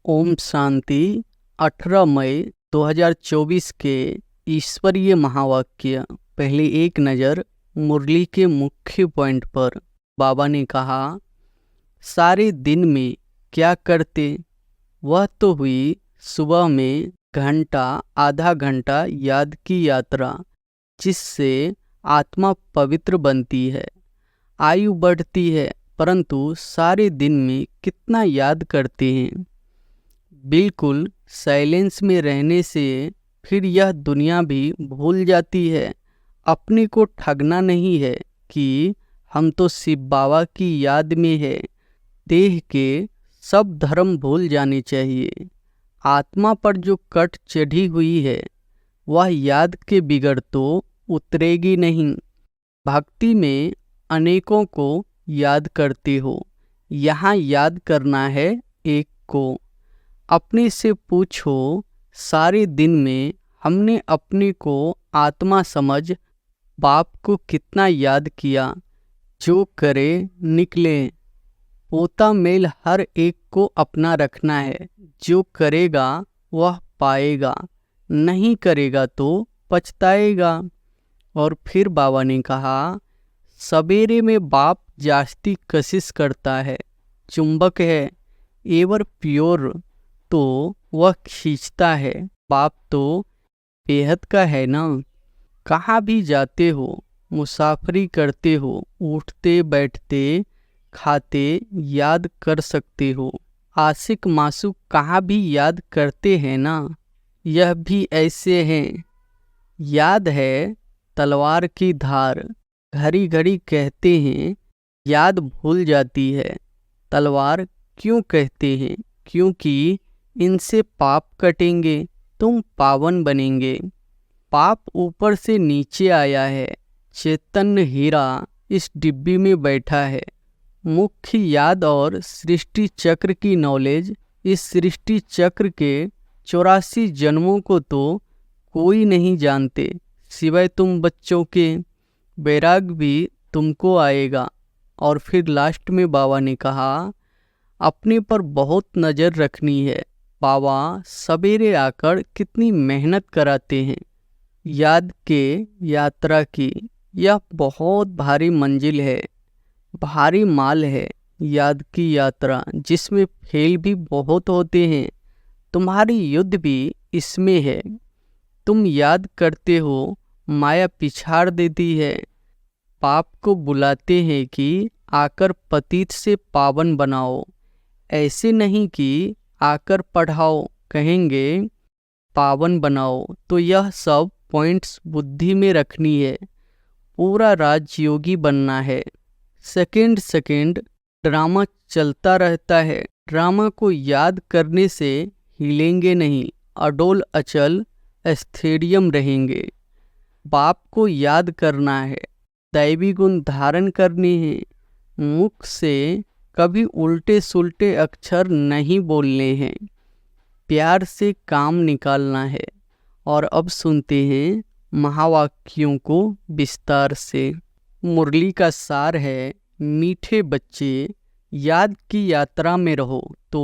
ओम शांति। 18 मई 2024 के ईश्वरीय महावाक्य। पहले एक नज़र मुरली के मुख्य पॉइंट पर। बाबा ने कहा, सारे दिन में क्या करते? वह तो हुई सुबह में घंटा आधा घंटा याद की यात्रा, जिससे आत्मा पवित्र बनती है, आयु बढ़ती है। परंतु सारे दिन में कितना याद करते हैं? बिल्कुल साइलेंस में रहने से फिर यह दुनिया भी भूल जाती है। अपने को ठगना नहीं है कि हम तो शिव बाबा की याद में है। देह के सब धर्म भूल जाने चाहिए। आत्मा पर जो कट चढ़ी हुई है वह याद के बिगड़ तो उतरेगी नहीं। भक्ति में अनेकों को याद करते हो, यहाँ याद करना है एक को। अपने से पूछो, सारे दिन में हमने अपने को आत्मा समझ बाप को कितना याद किया? जो करे निकले। पोता मेल हर एक को अपना रखना है। जो करेगा वह पाएगा, नहीं करेगा तो पछताएगा। और फिर बाबा ने कहा, सवेरे में बाप जास्ती कशिश करता है, चुंबक है, एवर प्योर, तो वह खींचता है। बाप तो बेहद का है ना। कहाँ भी जाते हो, मुसाफरी करते हो, उठते बैठते खाते याद कर सकते हो। आशिक मासूक कहाँ भी याद करते हैं ना। यह भी ऐसे हैं। याद है तलवार की धार। घड़ी घड़ी कहते हैं याद भूल जाती है। तलवार क्यों कहते हैं? क्योंकि इनसे पाप कटेंगे, तुम पावन बनेंगे। पाप ऊपर से नीचे आया है। चैतन्य हीरा इस डिब्बी में बैठा है। मुख्य याद और सृष्टि चक्र की नॉलेज। इस सृष्टि चक्र के 84 जन्मों को तो कोई नहीं जानते सिवाय तुम बच्चों के। वैराग भी तुमको आएगा। और फिर लास्ट में बाबा ने कहा, अपने पर बहुत नज़र रखनी है। बाबा सवेरे आकर कितनी मेहनत कराते हैं याद के यात्रा की। यह बहुत भारी मंजिल है, भारी माल है याद की यात्रा, जिसमें फेल भी बहुत होते हैं। तुम्हारी युद्ध भी इसमें है। तुम याद करते हो, माया पिछाड़ देती है। पाप को बुलाते हैं कि आकर पतित से पावन बनाओ। ऐसे नहीं कि आकर पढ़ाओ, कहेंगे पावन बनाओ। तो यह सब पॉइंट्स बुद्धि में रखनी है। पूरा राजयोगी बनना है। सेकंड सेकंड ड्रामा चलता रहता है। ड्रामा को याद करने से हिलेंगे नहीं, अडोल अचल स्थैर्यम रहेंगे। बाप को याद करना है, दैवी गुण धारण करने हैं। मुख से कभी उल्टे सुलटे अक्षर नहीं बोलने हैं। प्यार से काम निकालना है। और अब सुनते हैं महावाक्यों को विस्तार से। मुरली का सार है, मीठे बच्चे याद की यात्रा में रहो तो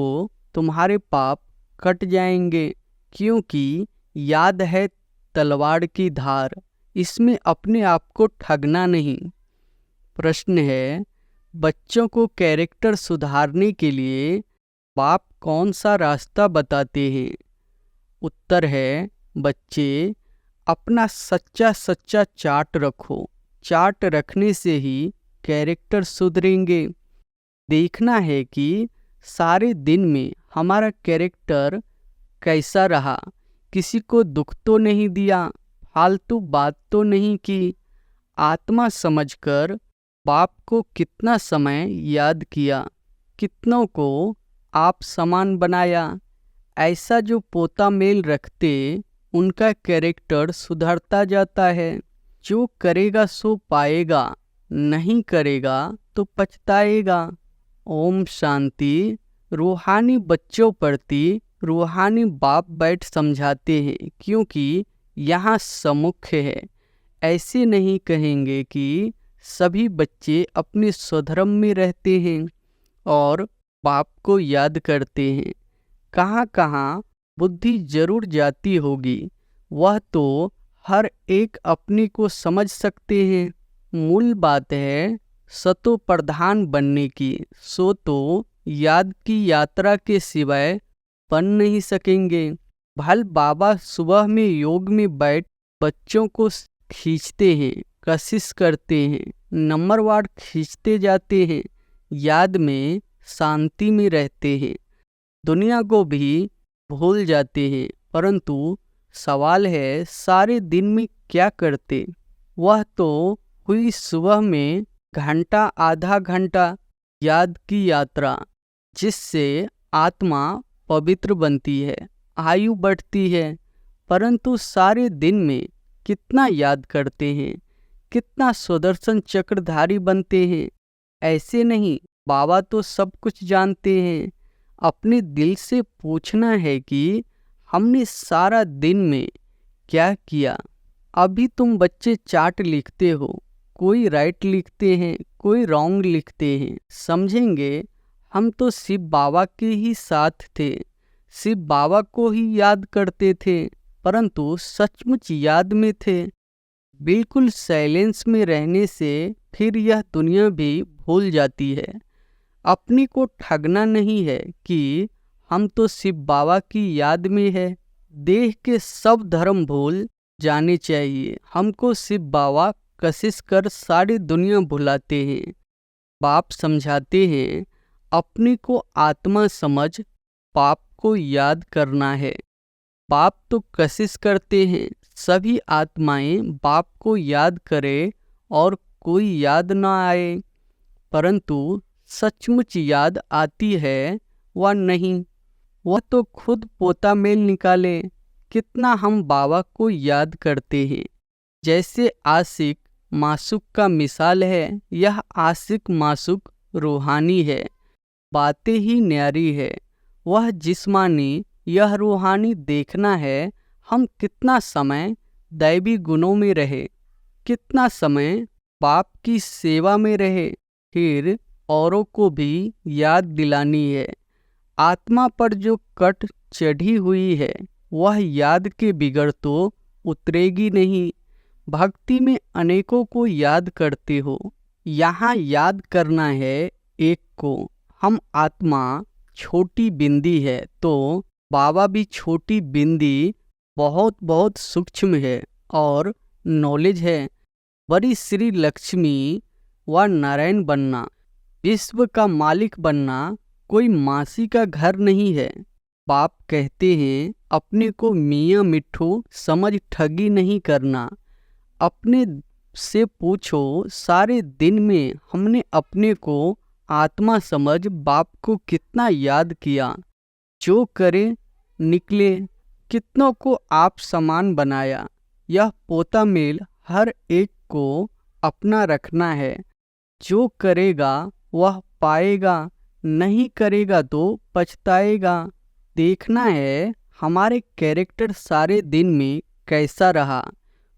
तुम्हारे पाप कट जाएंगे। क्योंकि याद है तलवार की धार। इसमें अपने आप को ठगना नहीं। प्रश्न है, बच्चों को कैरेक्टर सुधारने के लिए बाप कौन सा रास्ता बताते हैं? उत्तर है, बच्चे अपना सच्चा सच्चा चार्ट रखो। चार्ट रखने से ही कैरेक्टर सुधरेंगे। देखना है कि सारे दिन में हमारा कैरेक्टर कैसा रहा। किसी को दुख तो नहीं दिया, फालतू बात तो नहीं की। आत्मा समझकर बाप को कितना समय याद किया, कितनों को आप समान बनाया। ऐसा जो पोता मेल रखते, उनका कैरेक्टर सुधरता जाता है। जो करेगा सो पाएगा, नहीं करेगा तो पछताएगा। ओम शांति। रूहानी बच्चों प्रति रूहानी बाप बैठ समझाते हैं, क्योंकि यहाँ समुख्य है। ऐसे नहीं कहेंगे कि सभी बच्चे अपने स्वधर्म में रहते हैं और बाप को याद करते हैं। कहाँ कहाँ बुद्धि जरूर जाती होगी, वह तो हर एक अपने को समझ सकते हैं। मूल बात है सतो प्रधान बनने की, सो तो याद की यात्रा के सिवाय बन नहीं सकेंगे। भल बाबा सुबह में योग में बैठ बच्चों को खींचते हैं, कशिश करते हैं, नंबरवार खींचते जाते हैं, याद में शांति में रहते हैं, दुनिया को भी भूल जाते हैं। परंतु सवाल है सारे दिन में क्या करते? वह तो हुई सुबह में घंटा आधा घंटा याद की यात्रा, जिससे आत्मा पवित्र बनती है, आयु बढ़ती है। परंतु सारे दिन में कितना याद करते हैं, कितना सुदर्शन चक्रधारी बनते हैं? ऐसे नहीं, बाबा तो सब कुछ जानते हैं। अपने दिल से पूछना है कि हमने सारा दिन में क्या किया। अभी तुम बच्चे चार्ट लिखते हो, कोई राइट लिखते हैं, कोई रॉन्ग लिखते हैं। समझेंगे हम तो शिव बाबा के ही साथ थे, शिव बाबा को ही याद करते थे, परंतु सचमुच याद में थे। बिल्कुल साइलेंस में रहने से फिर यह दुनिया भी भूल जाती है। अपनी को ठगना नहीं है कि हम तो शिव बाबा की याद में है। देह के सब धर्म भूल जाने चाहिए। हमको शिव बाबा कशिश कर सारी दुनिया भुलाते हैं। बाप समझाते हैं अपने को आत्मा समझ पाप को याद करना है। बाप तो कशिश करते हैं सभी आत्माएं बाप को याद करें और कोई याद न आए, परंतु सचमुच याद आती है वह नहीं। वह तो खुद पोता मेल निकाले। कितना हम बाबा को याद करते हैं। जैसे आशिक मासूक का मिसाल है, यह आशिक मासूक रूहानी है, बातें ही न्यारी है। वह जिस्मानी, यह रूहानी देखना है। हम कितना समय दैवी गुणों में रहे, कितना समय बाप की सेवा में रहे, फिर औरों को भी याद दिलानी है। आत्मा पर जो कट चढ़ी हुई है वह याद के बिगड़ तो उतरेगी नहीं। भक्ति में अनेकों को याद करते हो, यहाँ याद करना है एक को। हम आत्मा छोटी बिंदी है तो बाबा भी छोटी बिंदी, बहुत बहुत सूक्ष्म है और नॉलेज है। बड़ी श्री लक्ष्मी व नारायण बनना, विश्व का मालिक बनना कोई मासी का घर नहीं है। बाप कहते हैं अपने को मियाँ मिट्ठू समझ ठगी नहीं करना। अपने से पूछो सारे दिन में हमने अपने को आत्मा समझ बाप को कितना याद किया। जो करे निकले, कितनों को आप समान बनाया। यह पोता मेल हर एक को अपना रखना है। जो करेगा वह पाएगा, नहीं करेगा तो पछताएगा। देखना है हमारे कैरेक्टर सारे दिन में कैसा रहा।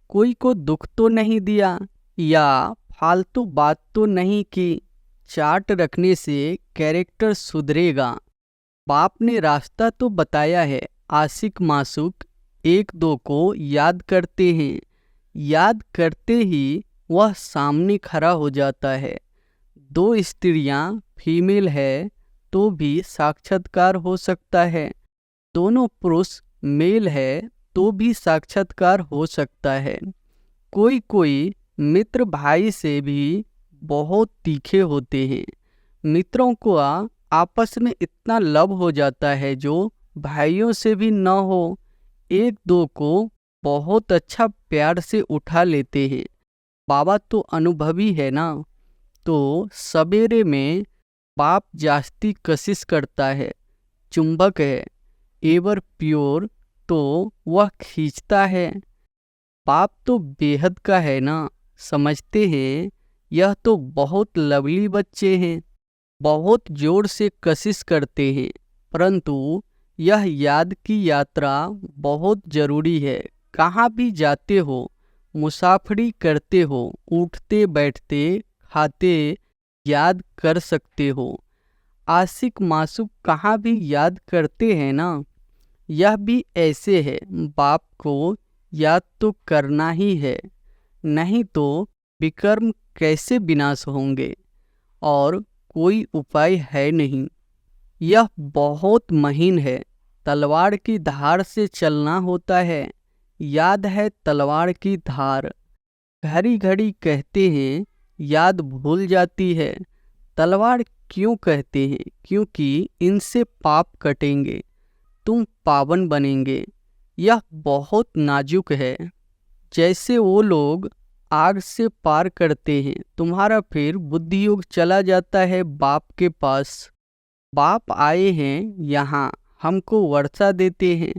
कोई को दुख तो नहीं दिया या फालतू बात तो नहीं की। चार्ट रखने से कैरेक्टर सुधरेगा। बाप ने रास्ता तो बताया है। आशिक मासूक एक दो को याद करते हैं, याद करते ही वह सामने खड़ा हो जाता है। दो स्त्रियां फीमेल है तो भी साक्षात्कार हो सकता है, दोनों पुरुष मेल है तो भी साक्षात्कार हो सकता है। कोई कोई मित्र भाई से भी बहुत तीखे होते हैं। मित्रों को आपस में इतना लव हो जाता है जो भाइयों से भी न हो। एक दो को बहुत अच्छा प्यार से उठा लेते हैं। बाबा तो अनुभवी है ना, तो सवेरे में बाप जास्ती कशिश करता है। चुंबक है एवर प्योर तो वह खींचता है। बाप तो बेहद का है ना, समझते हैं यह तो बहुत लवली बच्चे हैं, बहुत जोर से कशिश करते हैं। परंतु यह याद की यात्रा बहुत जरूरी है। कहाँ भी जाते हो, मुसाफरी करते हो, उठते बैठते खाते याद कर सकते हो। आशिक मासूक कहाँ भी याद करते हैं ना। यह भी ऐसे है, बाप को याद तो करना ही है, नहीं तो विकर्म कैसे विनाश होंगे, और कोई उपाय है नहीं। यह बहुत महीन है, तलवार की धार से चलना होता है। याद है तलवार की धार, घड़ी घड़ी कहते हैं याद भूल जाती है। तलवार क्यों कहते हैं? क्योंकि इनसे पाप कटेंगे, तुम पावन बनेंगे। यह बहुत नाजुक है, जैसे वो लोग आग से पार करते हैं। तुम्हारा फिर बुद्धि योग चला जाता है बाप के पास। बाप आए हैं यहाँ, हमको वर्षा देते हैं,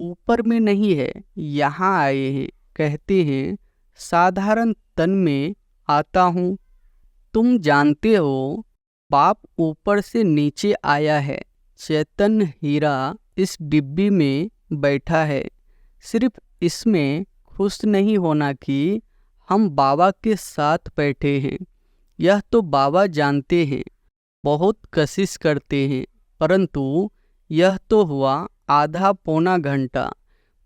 ऊपर में नहीं है, यहाँ आए हैं। कहते हैं साधारण तन में आता हूँ। तुम जानते हो बाप ऊपर से नीचे आया है। चैतन्य हीरा इस डिब्बी में बैठा है। सिर्फ इसमें खुश नहीं होना कि हम बाबा के साथ बैठे हैं। यह तो बाबा जानते हैं, बहुत कोशिश करते हैं, परंतु यह तो हुआ आधा पौना घंटा,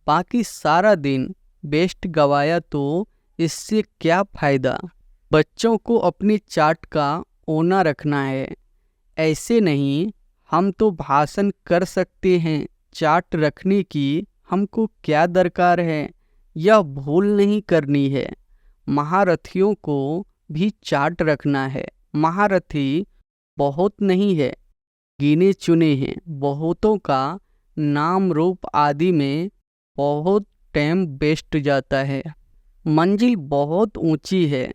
बाकी सारा दिन बेस्ट गवाया तो इससे क्या फ़ायदा। बच्चों को अपनी चाट का ओना रखना है, ऐसे नहीं। हम तो भाषण कर सकते हैं, चाट रखने की हमको क्या दरकार है। यह भूल नहीं करनी है। महारथियों को भी चाट रखना है। महारथी बहुत नहीं है, गिने चुने हैं। बहुतों का नाम रूप आदि में बहुत टाइम वेस्ट जाता है। मंजिल बहुत ऊंची है,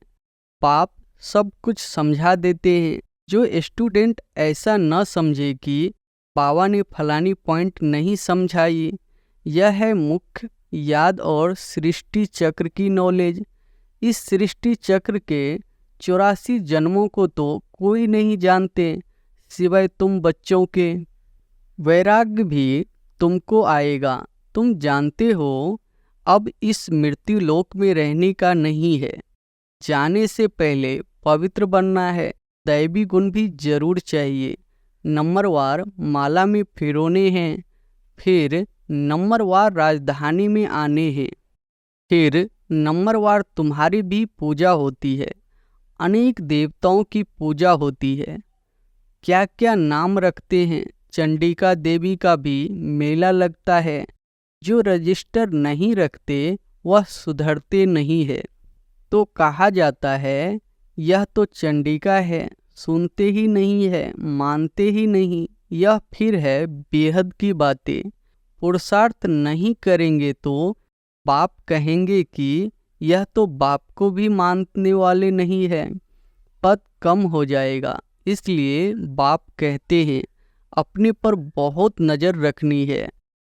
बाप सब कुछ समझा देते हैं। जो स्टूडेंट ऐसा न समझे कि बाबा ने फलानी पॉइंट नहीं समझाई, यह है मुख्य याद और सृष्टि चक्र की नॉलेज। इस सृष्टि चक्र के 84 जन्मों को तो कोई नहीं जानते सिवाय तुम बच्चों के। वैराग्य भी तुमको आएगा। तुम जानते हो अब इस मृत्यु लोक में रहने का नहीं है। जाने से पहले पवित्र बनना है। दैवी गुण भी जरूर चाहिए। नंबरवार माला में फिरोने हैं, फिर नंबरवार राजधानी में आने हैं, फिर नंबरवार तुम्हारी भी पूजा होती है। अनेक देवताओं की पूजा होती है। क्या क्या नाम रखते हैं। चंडिका देवी का भी मेला लगता है। जो रजिस्टर नहीं रखते वह सुधरते नहीं है। तो कहा जाता है यह तो चंडिका है, सुनते ही नहीं है, मानते ही नहीं। यह फिर है बेहद की बातें। पुरुषार्थ नहीं करेंगे तो बाप कहेंगे कि यह तो बाप को भी मानने वाले नहीं है, पद कम हो जाएगा। इसलिए बाप कहते हैं अपने पर बहुत नज़र रखनी है।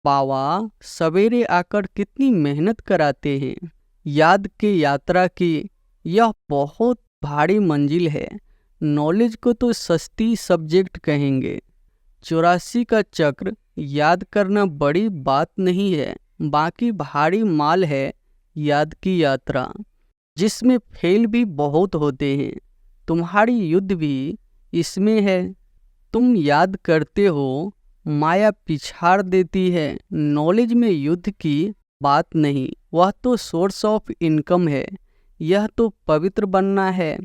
बाबा सवेरे आकर कितनी मेहनत कराते हैं याद के यात्रा की। यह बहुत भारी मंजिल है। नॉलेज को तो सस्ती सब्जेक्ट कहेंगे। 84 का चक्र याद करना बड़ी बात नहीं है, बाकी भारी माल है याद की यात्रा, जिसमें फेल भी बहुत होते हैं। तुम्हारी युद्ध भी इसमें है। तुम याद करते हो, माया पिछाड़ देती है। नॉलेज में युद्ध की बात नहीं, वह तो सोर्स ऑफ इनकम है। यह तो पवित्र बनना है।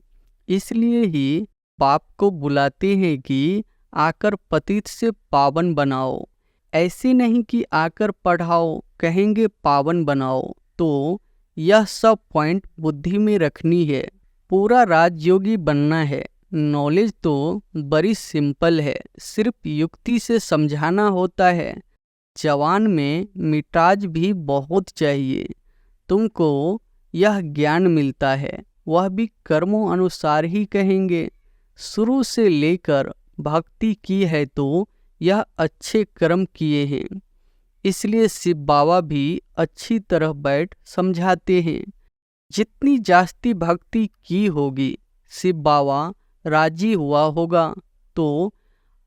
इसलिए ही बाप को बुलाते हैं कि आकर पतित से पावन बनाओ। ऐसे नहीं कि आकर पढ़ाओ, कहेंगे पावन बनाओ। तो यह सब पॉइंट बुद्धि में रखनी है। पूरा राजयोगी बनना है। नॉलेज तो बड़ी सिंपल है, सिर्फ युक्ति से समझाना होता है। जवान में मिटाज भी बहुत चाहिए। तुमको यह ज्ञान मिलता है, वह भी कर्मों अनुसार ही कहेंगे। शुरू से लेकर भक्ति की है तो यह अच्छे कर्म किए हैं। इसलिए शिव बाबा भी अच्छी तरह बैठ समझाते हैं। जितनी जास्ती भक्ति की होगी, शिव बाबा राजी हुआ होगा तो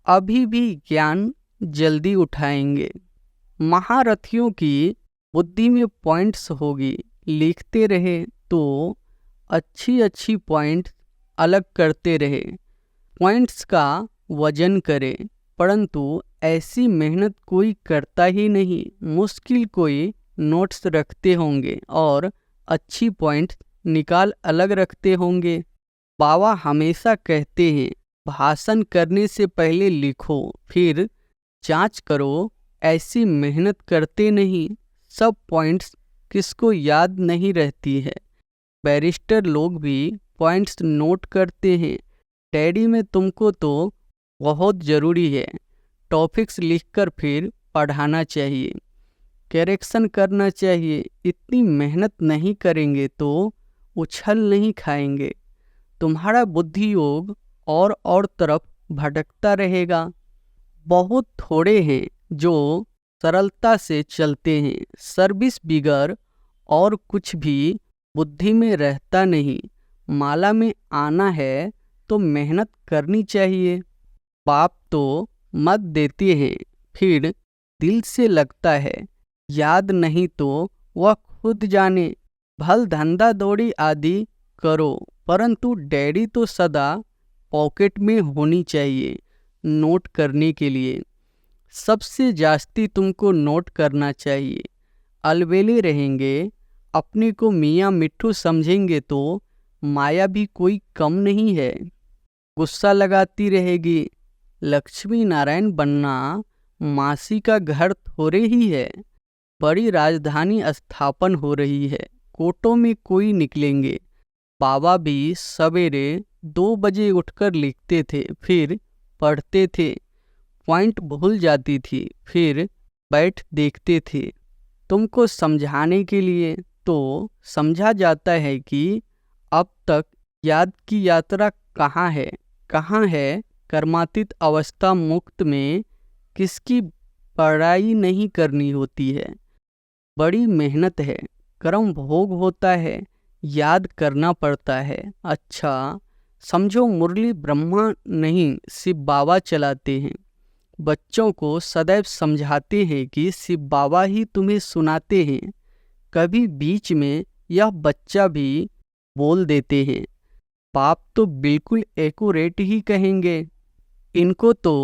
अभी भी ज्ञान जल्दी उठाएंगे। महारथियों की बुद्धि में पॉइंट्स होगी, लिखते रहे तो अच्छी अच्छी पॉइंट्स अलग करते रहे। पॉइंट्स का वजन करे, परंतु ऐसी मेहनत कोई करता ही नहीं। मुश्किल कोई नोट्स रखते होंगे और अच्छी पॉइंट निकाल अलग रखते होंगे। बाबा हमेशा कहते हैं, भाषण करने से पहले लिखो, फिर जांच करो। ऐसी मेहनत करते नहीं, सब पॉइंट्स किसको याद नहीं रहती है। बैरिस्टर लोग भी पॉइंट्स नोट करते हैं। डैडी में तुमको तो बहुत ज़रूरी है। टॉपिक्स लिखकर फिर पढ़ाना चाहिए, करेक्शन करना चाहिए। इतनी मेहनत नहीं करेंगे तो उछल नहीं खाएंगे। तुम्हारा बुद्धि योग और तरफ भटकता रहेगा। बहुत थोड़े हैं जो सरलता से चलते हैं। सर्विस बिगर और कुछ भी बुद्धि में रहता नहीं। माला में आना है तो मेहनत करनी चाहिए। बाप तो मत देते हैं, फिर दिल से लगता है। याद नहीं तो वह खुद जाने। भल धंधा दौड़ी आदि करो, परंतु डैडी तो सदा पॉकेट में होनी चाहिए नोट करने के लिए। सबसे जास्ती तुमको नोट करना चाहिए। अलबेले रहेंगे, अपने को मियाँ मिट्ठू समझेंगे तो माया भी कोई कम नहीं है। गुस्सा लगाती रहेगी। लक्ष्मी नारायण बनना मासी का घर थोड़े ही है। बड़ी राजधानी स्थापन हो रही है। कोटों में कोई निकलेंगे। बाबा भी सवेरे 2 बजे उठकर लिखते थे, फिर पढ़ते थे। पॉइंट भूल जाती थी, फिर बैठ देखते थे। तुमको समझाने के लिए तो समझा जाता है कि अब तक याद की यात्रा कहाँ है। कर्मातीत अवस्था मुक्त में किसकी पढ़ाई नहीं करनी होती है। बड़ी मेहनत है, कर्म भोग होता है, याद करना पड़ता है। अच्छा समझो, मुरली ब्रह्मा नहीं शिव बाबा चलाते हैं। बच्चों को सदैव समझाते हैं कि शिव बाबा ही तुम्हें सुनाते हैं। कभी बीच में यह बच्चा भी बोल देते हैं। बाप तो बिल्कुल एक्यूरेट ही कहेंगे। इनको तो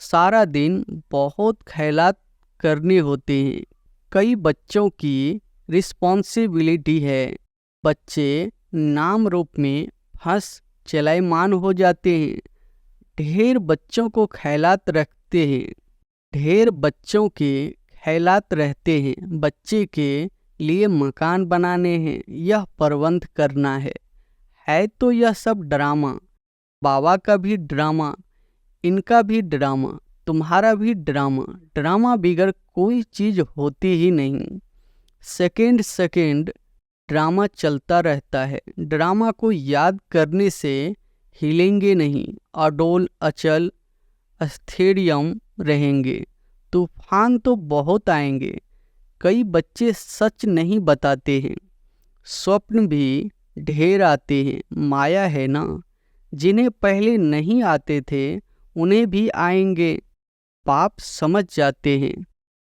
सारा दिन बहुत ख्यालात करने होते हैं। कई बच्चों की रिस्पॉन्सिबिलिटी है। बच्चे नाम रूप में फंस चलायमान हो जाते हैं। ढेर बच्चों को ख्यालात रखते हैं। ढेर बच्चों के ख्यालात रहते हैं। बच्चे के लिए मकान बनाने हैं, यह प्रबंध करना है तो यह सब ड्रामा। बाबा का भी ड्रामा, इनका भी ड्रामा, तुम्हारा भी ड्रामा। ड्रामा बिगर कोई चीज़ होती ही नहीं। सेकेंड ड्रामा चलता रहता है। ड्रामा को याद करने से हिलेंगे नहीं, अडोल अचल स्थैर्यम रहेंगे। तूफान तो बहुत आएंगे। कई बच्चे सच नहीं बताते हैं। स्वप्न भी ढेर आते हैं। माया है ना, जिन्हें पहले नहीं आते थे उन्हें भी आएंगे। बाप समझ जाते हैं।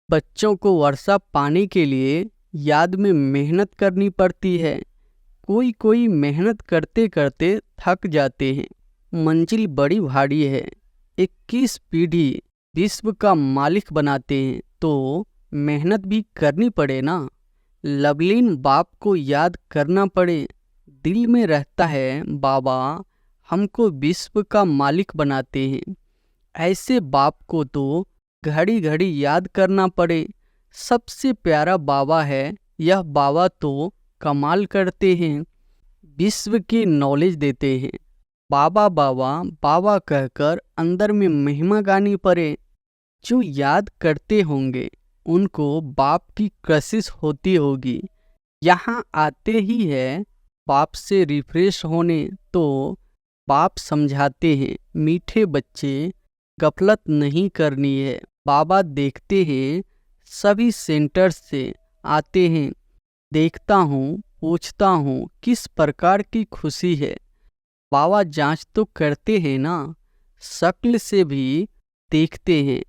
बच्चों को वर्षा पाने के लिए याद में मेहनत करनी पड़ती है। कोई मेहनत करते करते थक जाते हैं। मंजिल बड़ी भारी है। 21 पीढ़ी विश्व का मालिक बनाते हैं तो मेहनत भी करनी पड़े ना। लवलीन बाप को याद करना पड़े। दिल में रहता है, बाबा हमको विश्व का मालिक बनाते हैं। ऐसे बाप को तो घड़ी घड़ी याद करना पड़े। सबसे प्यारा बाबा है यह। बाबा तो कमाल करते हैं, विश्व की नॉलेज देते हैं। बाबा बाबा बाबा कहकर अंदर में महिमा गानी पड़े। जो याद करते होंगे उनको बाप की कशिश होती होगी। यहाँ आते ही है बाप से रिफ्रेश होने तो बाप समझाते हैं, मीठे बच्चे गफलत नहीं करनी है। बाबा देखते हैं, सभी सेंटर्स से आते हैं। देखता हूँ, पूछता हूँ किस प्रकार की खुशी है। बाबा जांच तो करते हैं ना, शक्ल से भी देखते हैं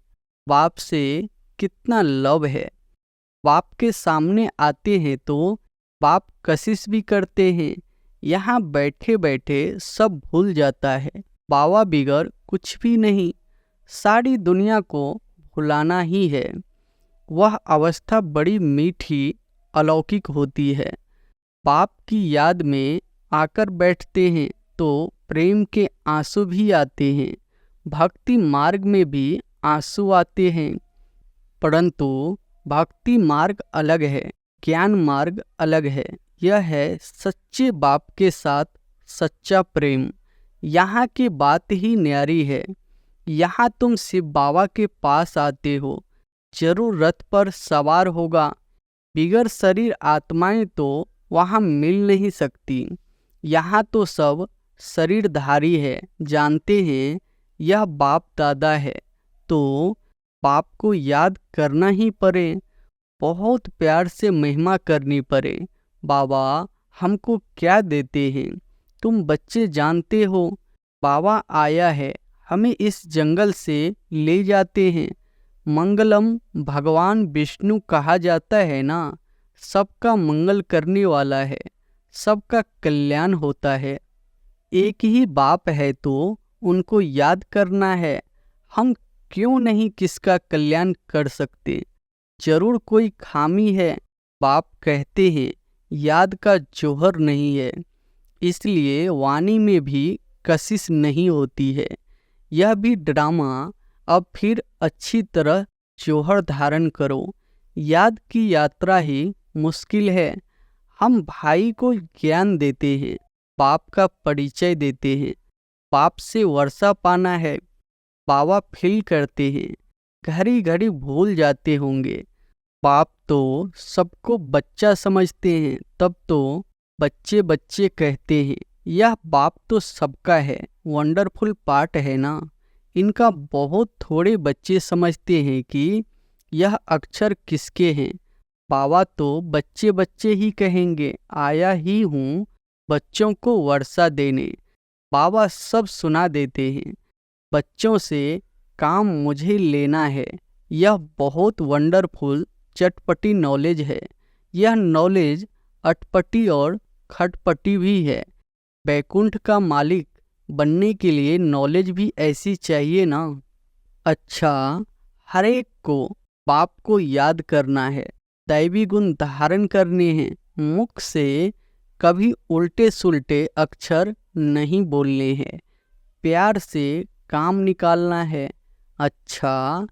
बाप से कितना लव है। बाप के सामने आते हैं तो बाप कशिश भी करते हैं। यहाँ बैठे बैठे सब भूल जाता है। बाबा बिगर कुछ भी नहीं, सारी दुनिया को भुलाना ही है। वह अवस्था बड़ी मीठी अलौकिक होती है। बाप की याद में आकर बैठते हैं तो प्रेम के आंसू भी आते हैं। भक्ति मार्ग में भी आंसू आते हैं, परंतु भक्ति मार्ग अलग है, ज्ञान मार्ग अलग है। यह है सच्चे बाप के साथ सच्चा प्रेम। यहाँ की बात ही न्यारी है। यहाँ तुम शिव बाबा के पास आते हो, जरूर रथ पर सवार होगा। बिगर शरीर आत्माएं तो वहाँ मिल नहीं सकती। यहाँ तो सब शरीरधारी है, जानते हैं यह बाप दादा है, तो बाप को याद करना ही पड़े, बहुत प्यार से महिमा करनी पड़े। बाबा हमको क्या देते हैं, तुम बच्चे जानते हो। बाबा आया है, हमें इस जंगल से ले जाते हैं। मंगलम भगवान विष्णु कहा जाता है ना, सबका मंगल करने वाला है, सबका कल्याण होता है। एक ही बाप है तो उनको याद करना है। हम क्यों नहीं किसका कल्याण कर सकते, जरूर कोई खामी है। बाप कहते हैं याद का जौहर नहीं है, इसलिए वाणी में भी कशिश नहीं होती है। यह भी ड्रामा अब फिर अच्छी तरह जौहर धारण करो। याद की यात्रा ही मुश्किल है। हम भाई को ज्ञान देते हैं, बाप का परिचय देते हैं। बाप से वर्षा पाना है, बाबा फील करते हैं, घड़ी घड़ी भूल जाते होंगे। बाप तो सबको बच्चा समझते हैं, तब तो बच्चे बच्चे कहते हैं। यह बाप तो सबका है, वंडरफुल पार्ट है ना। इनका बहुत थोड़े बच्चे समझते हैं कि यह अक्षर किसके हैं। बाबा तो बच्चे बच्चे ही कहेंगे, आया ही हूँ बच्चों को वर्षा देने। बाबा सब सुना देते हैं, बच्चों से काम मुझे लेना है। यह बहुत वंडरफुल चटपटी नॉलेज है। यह नॉलेज अटपटी और खटपटी भी है। बैकुंठ का मालिक बनने के लिए नॉलेज भी ऐसी चाहिए ना। अच्छा, हर एक को बाप को याद करना है, दैवी गुण धारण करने हैं। मुख से कभी उल्टे सुलटे अक्षर नहीं बोलने हैं, प्यार से काम निकालना है। अच्छा,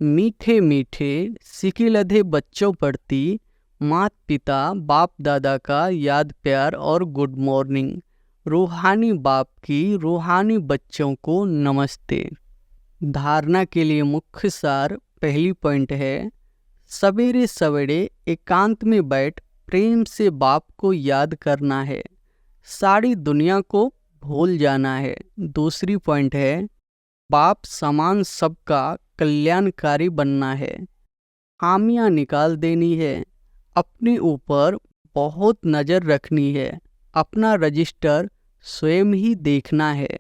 मीठे मीठे सिके लधे बच्चों प्रति माता पिता बाप दादा का याद प्यार और गुड मॉर्निंग। रूहानी बाप की रूहानी बच्चों को नमस्ते। धारणा के लिए मुख्य सार पहली पॉइंट है, सवेरे सवेरे एकांत में बैठ प्रेम से बाप को याद करना है, सारी दुनिया को भूल जाना है। दूसरी पॉइंट है, बाप समान सबका कल्याणकारी बनना है, खामियां निकाल देनी है, अपने ऊपर बहुत नज़र रखनी है, अपना रजिस्टर स्वयं ही देखना है।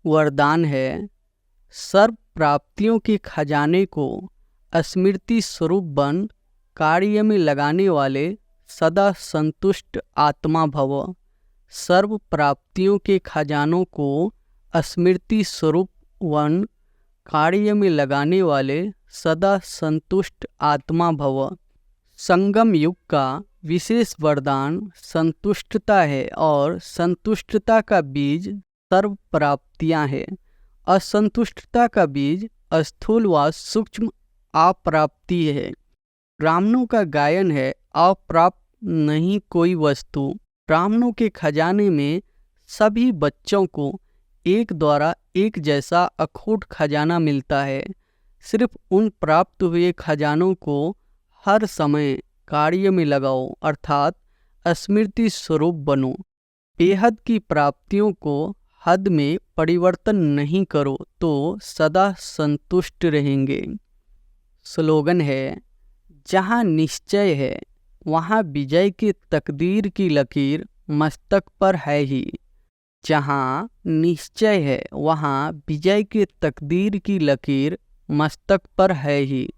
वरदान है, सर्व प्राप्तियों के खजाने को स्मृति स्वरूप बन कार्य में लगाने वाले सदा संतुष्ट आत्मा भव। सर्व प्राप्तियों के खजानों को स्मृति स्वरूप वन कार्य में लगाने वाले सदा संतुष्ट आत्मा भव। संगम युग का विशेष वरदान संतुष्टता है और संतुष्टता का बीज सर्व प्राप्तियां है। असंतुष्टता का बीज स्थूल व सूक्ष्म अप्राप्ति है। ब्राह्मणों का गायन है, अप्राप्त नहीं कोई वस्तु। ब्राह्मणों के खजाने में सभी बच्चों को एक द्वारा एक जैसा अखूट खजाना मिलता है। सिर्फ उन प्राप्त हुए खजानों को हर समय कार्य में लगाओ, अर्थात स्मृति स्वरूप बनो। बेहद की प्राप्तियों को हद में परिवर्तन नहीं करो तो सदा संतुष्ट रहेंगे। स्लोगन है, जहाँ निश्चय है वहाँ विजय की तकदीर की लकीर मस्तक पर है ही। जहाँ निश्चय है वहाँ विजय की तकदीर की लकीर मस्तक पर है ही।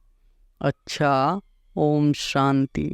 अच्छा, ओम शांति।